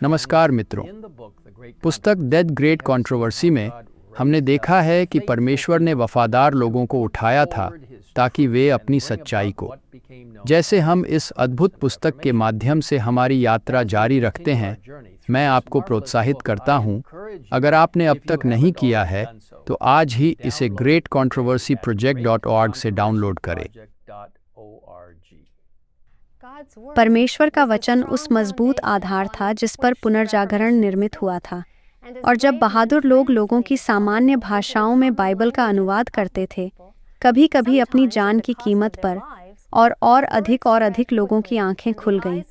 नमस्कार मित्रों। पुस्तक दैट ग्रेट कंट्रोवर्सी में हमने देखा है कि परमेश्वर ने वफादार लोगों को उठाया था ताकि वे अपनी सच्चाई को, जैसे हम इस अद्भुत पुस्तक के माध्यम से हमारी यात्रा जारी रखते हैं, मैं आपको प्रोत्साहित करता हूं, अगर आपने अब तक नहीं किया है तो आज ही इसे greatcontroversyproject.org से डाउनलोड करें। परमेश्वर का वचन उस मजबूत आधार था जिस पर पुनर्जागरण निर्मित हुआ था, और जब बहादुर लोगों की सामान्य भाषाओं में बाइबल का अनुवाद करते थे, कभी कभी अपनी जान की कीमत पर, और अधिक लोगों की आंखें खुल गईं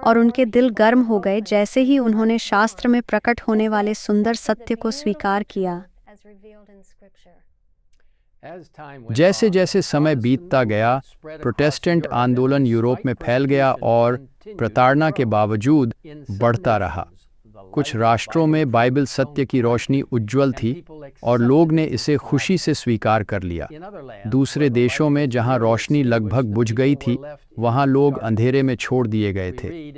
और उनके दिल गर्म हो गए जैसे ही उन्होंने शास्त्र में प्रकट होने वाले सुंदर सत्य को स्वीकार किया। जैसे जैसे समय बीतता गया, प्रोटेस्टेंट आंदोलन यूरोप में फैल गया और प्रताड़ना के बावजूद बढ़ता रहा। कुछ राष्ट्रों में बाइबल सत्य की रोशनी उज्ज्वल थी और लोग ने इसे खुशी से स्वीकार कर लिया। दूसरे देशों में जहां रोशनी लगभग बुझ गई थी, वहां लोग अंधेरे में छोड़ दिए गए थे।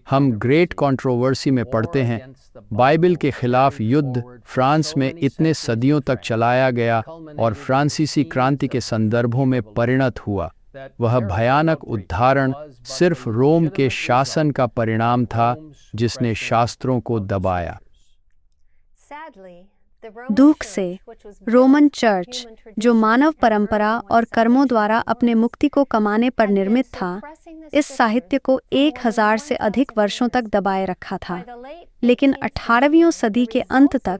हम ग्रेट कंट्रोवर्सी में पढ़ते हैं, बाइबल के खिलाफ युद्ध फ्रांस में इतने सदियों तक चलाया गया और फ्रांसीसी क्रांति के संदर्भों में परिणत हुआ। वह भयानक उद्धारण सिर्फ रोम के शासन का परिणाम था जिसने शास्त्रों को दबाया। दुख से रोमन चर्च, जो मानव परंपरा और कर्मों द्वारा अपने मुक्ति को कमाने पर निर्मित था, इस साहित्य को 1000 से अधिक वर्षों तक दबाए रखा था। लेकिन 18वीं सदी के अंत तक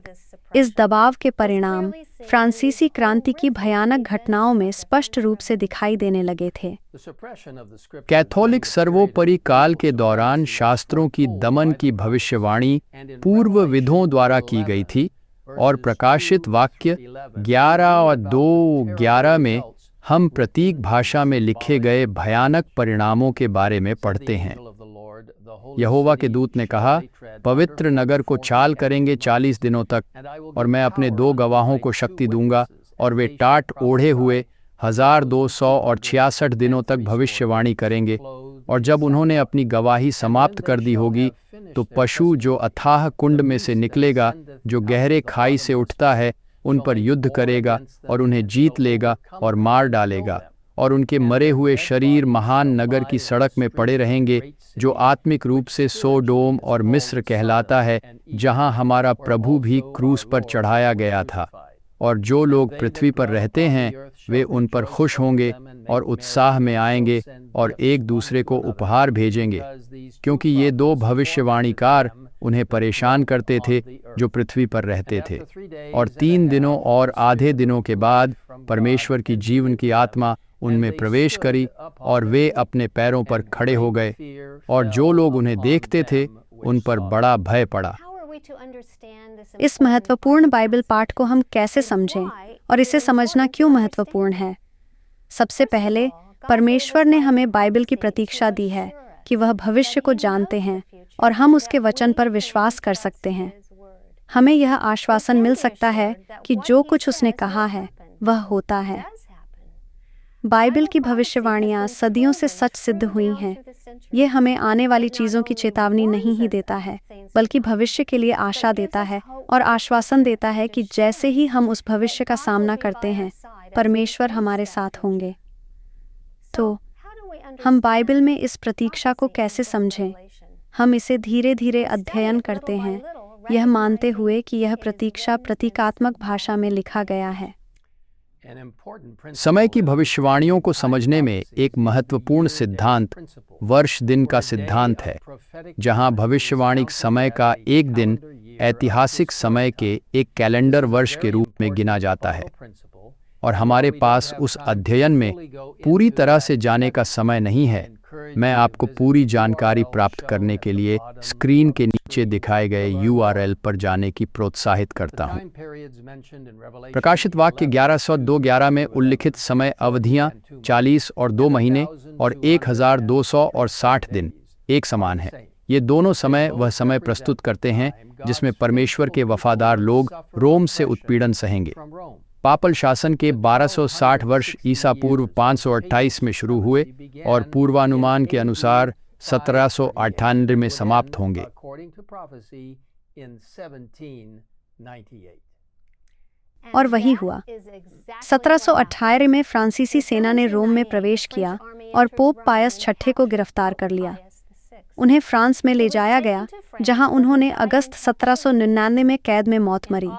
इस दबाव के परिणाम फ्रांसीसी क्रांति की भयानक घटनाओं में स्पष्ट रूप से दिखाई देने लगे थे। कैथोलिक सर्वोपरि काल के दौरान शास्त्रों की दमन की भविष्यवाणी पूर्व विदों द्वारा की गई थी, और प्रकाशित वाक्य 11 और 2:11 में हम प्रतीक भाषा में लिखे गए भयानक परिणामों के बारे में पढ़ते हैं। यहोवा के दूत ने कहा, पवित्र नगर को चाल करेंगे 40 दिनों तक, और मैं अपने 2 गवाहों को शक्ति दूंगा, और वे टाट ओढ़े हुए 1266 दिनों तक भविष्यवाणी करेंगे। और जब उन्होंने अपनी गवाही समाप्त कर दी होगी, तो पशु जो अथाह कुंड में से निकलेगा, जो गहरे खाई से उठता है, उन पर युद्ध करेगा और उन्हें जीत लेगा और मार डालेगा, और उनके मरे हुए शरीर महान नगर की सड़क में पड़े रहेंगे, जो आत्मिक रूप से सोडोम और मिस्र कहलाता है, जहां हमारा प्रभु भी क्रूस पर चढ़ाया गया था। और जो लोग पृथ्वी पर रहते हैं वे उन पर खुश होंगे और उत्साह में आएंगे और एक दूसरे को उपहार भेजेंगे, क्योंकि ये 2 भविष्यवाणीकार उन्हें परेशान करते थे जो पृथ्वी पर रहते थे। और 3 दिनों और आधे दिनों के बाद परमेश्वर की जीवन की आत्मा उनमें प्रवेश करी और वे अपने पैरों पर खड़े हो गए, और जो लोग उन्हें देखते थे उन पर बड़ा भय पड़ा। इस महत्वपूर्ण बाइबल पाठ को हम कैसे समझें और इसे समझना क्यों महत्वपूर्ण है? सबसे पहले, परमेश्वर ने हमें बाइबल की प्रतीक्षा दी है कि वह भविष्य को जानते हैं और हम उसके वचन पर विश्वास कर सकते हैं। हमें यह आश्वासन मिल सकता है कि जो कुछ उसने कहा है वह होता है। बाइबल की भविष्यवाणियां सदियों से सच सिद्ध हुई हैं। ये हमें आने वाली चीज़ों की चेतावनी नहीं ही देता है, बल्कि भविष्य के लिए आशा देता है और आश्वासन देता है कि जैसे ही हम उस भविष्य का सामना करते हैं, परमेश्वर हमारे साथ होंगे। तो हम बाइबल में इस प्रतीक्षा को कैसे समझें? हम इसे धीरे धीरे अध्ययन करते हैं, यह मानते हुए कि यह प्रतीक्षा प्रतीकात्मक भाषा में लिखा गया है। समय की भविष्यवाणियों को समझने में एक महत्वपूर्ण सिद्धांत वर्ष दिन का सिद्धांत है, जहां भविष्यवाणी समय का एक दिन ऐतिहासिक समय के एक कैलेंडर वर्ष के रूप में गिना जाता है। और हमारे पास उस अध्ययन में पूरी तरह से जाने का समय नहीं है। मैं आपको पूरी जानकारी प्राप्त करने के लिए स्क्रीन के नीचे दिखाए गए URL पर जाने की प्रोत्साहित करता हूं। प्रकाशित वाक्य 11:2-11 में उल्लिखित समय अवधियां 40 और 2 महीने और 1260 दिन एक समान है। ये दोनों समय वह समय प्रस्तुत करते हैं जिसमें परमेश्वर के वफादार लोग रोम से उत्पीड़न सहेंगे। पापल शासन के 1260 वर्ष ईसा पूर्व 528 में शुरू हुए और पूर्वानुमान के अनुसार 1798 में समाप्त होंगे। और वही हुआ। 1718 में फ्रांसीसी सेना ने रोम में प्रवेश किया और पोप पायस छठे को गिरफ्तार कर लिया। उन्हें फ्रांस में ले जाया गया, जहां उन्होंने अगस्त 1799 में कैद में मौत मरी।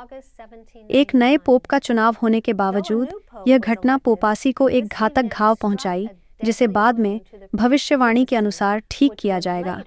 एक नए पोप का चुनाव होने के बावजूद यह घटना पोपासी को एक घातक घाव पहुंचाई, जिसे बाद में भविष्यवाणी के अनुसार ठीक किया जाएगा।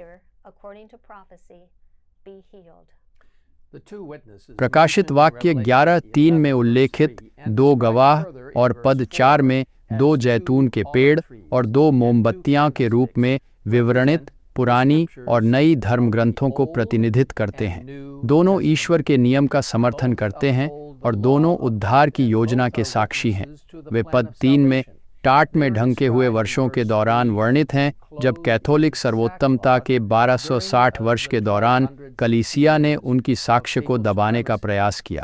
प्रकाशित वाक्य 11:3 में उल्लेखित 2 गवाह और पद 4 में 2 जैतून के पेड़ और 2 मोमबत्तियां के रूप में विवरणित पुरानी और नई धर्म ग्रंथों को प्रतिनिधित्व करते हैं। दोनों ईश्वर के नियम का समर्थन करते हैं और दोनों उद्धार की योजना के साक्षी हैं। वे पद 3 में टाट में ढंके हुए वर्षों के दौरान वर्णित हैं, जब कैथोलिक सर्वोत्तमता के 1260 वर्ष के दौरान कलीसिया ने उनकी साक्ष्य को दबाने का प्रयास किया।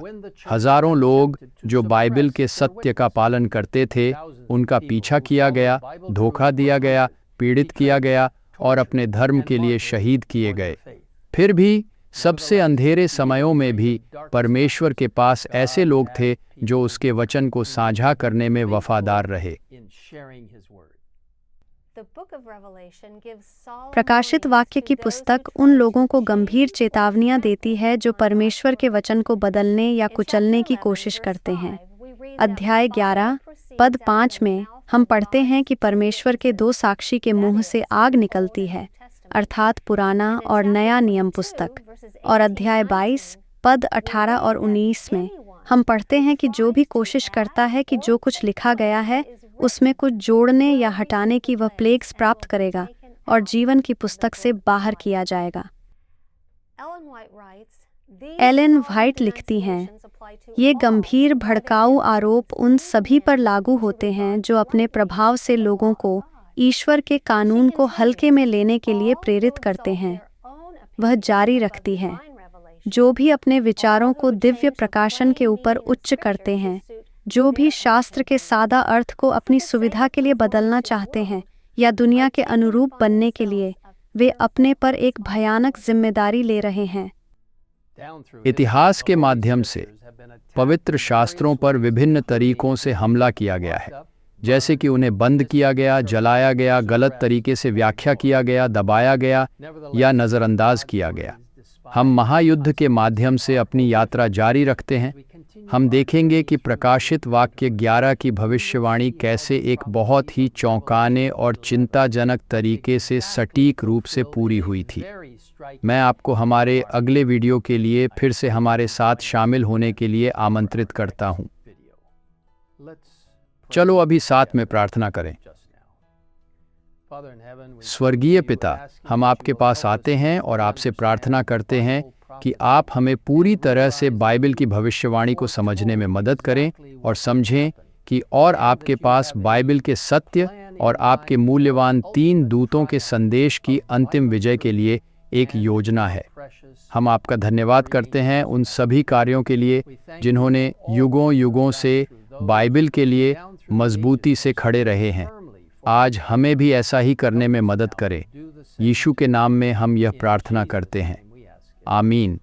हजारों लोग जो बाइबल के सत्य का पालन करते थे, उनका पीछा किया गया, धोखा दिया गया, पीड़ित किया गया और अपने धर्म के लिए शहीद किए गए। फिर भी सबसे अंधेरे समयों में भी परमेश्वर के पास ऐसे लोग थे जो उसके वचन को साझा करने में वफादार रहे। प्रकाशित वाक्य की पुस्तक उन लोगों को गंभीर चेतावनियां देती है जो परमेश्वर के वचन को बदलने या कुचलने की कोशिश करते हैं। अध्याय 11 पद 5 में हम पढ़ते हैं कि परमेश्वर के 2 साक्षी के मुंह से आग निकलती है, अर्थात पुराना और नया नियम पुस्तक। और अध्याय 22 पद 18 और 19 में हम पढ़ते हैं कि जो भी कोशिश करता है कि जो कुछ लिखा गया है उसमें कुछ जोड़ने या हटाने की वह प्लेग्स प्राप्त करेगा और जीवन की पुस्तक से बाहर किया जाएगा। एलेन व्हाइट लिखती हैं, ये गंभीर भड़काऊ आरोप उन सभी पर लागू होते हैं जो अपने प्रभाव से लोगों को ईश्वर के कानून को हल्के में लेने के लिए प्रेरित करते हैं। वह जारी रखती है, जो भी अपने विचारों को दिव्य प्रकाशन के ऊपर उच्च करते हैं, जो भी शास्त्र के सादा अर्थ को अपनी सुविधा के लिए बदलना चाहते हैं या दुनिया के अनुरूप बनने के लिए, वे अपने पर एक भयानक जिम्मेदारी ले रहे हैं। इतिहास के माध्यम से पवित्र शास्त्रों पर विभिन्न तरीकों से हमला किया गया है, जैसे कि उन्हें बंद किया गया, जलाया गया, गलत तरीके से व्याख्या किया गया, दबाया गया या नज़रअंदाज किया गया। हम महायुद्ध के माध्यम से अपनी यात्रा जारी रखते हैं। हम देखेंगे कि प्रकाशित वाक्य 11 की भविष्यवाणी कैसे एक बहुत ही चौंकाने और चिंताजनक तरीके से सटीक रूप से पूरी हुई थी। मैं आपको हमारे अगले वीडियो के लिए फिर से हमारे साथ शामिल होने के लिए आमंत्रित करता हूं। चलो अभी साथ में प्रार्थना करें। स्वर्गीय पिता, हम आपके पास आते हैं और आपसे प्रार्थना करते हैं कि आप हमें पूरी तरह से बाइबल की भविष्यवाणी को समझने में मदद करें और समझें कि और आपके पास बाइबल के सत्य और आपके मूल्यवान 3 दूतों के संदेश की अंतिम विजय के लिए एक योजना है। हम आपका धन्यवाद करते हैं उन सभी कार्यों के लिए जिन्होंने युगों युगों से बाइबल के लिए मजबूती से खड़े रहे हैं। आज हमें भी ऐसा ही करने में मदद करें। यीशु के नाम में हम यह प्रार्थना करते हैं। आमीन।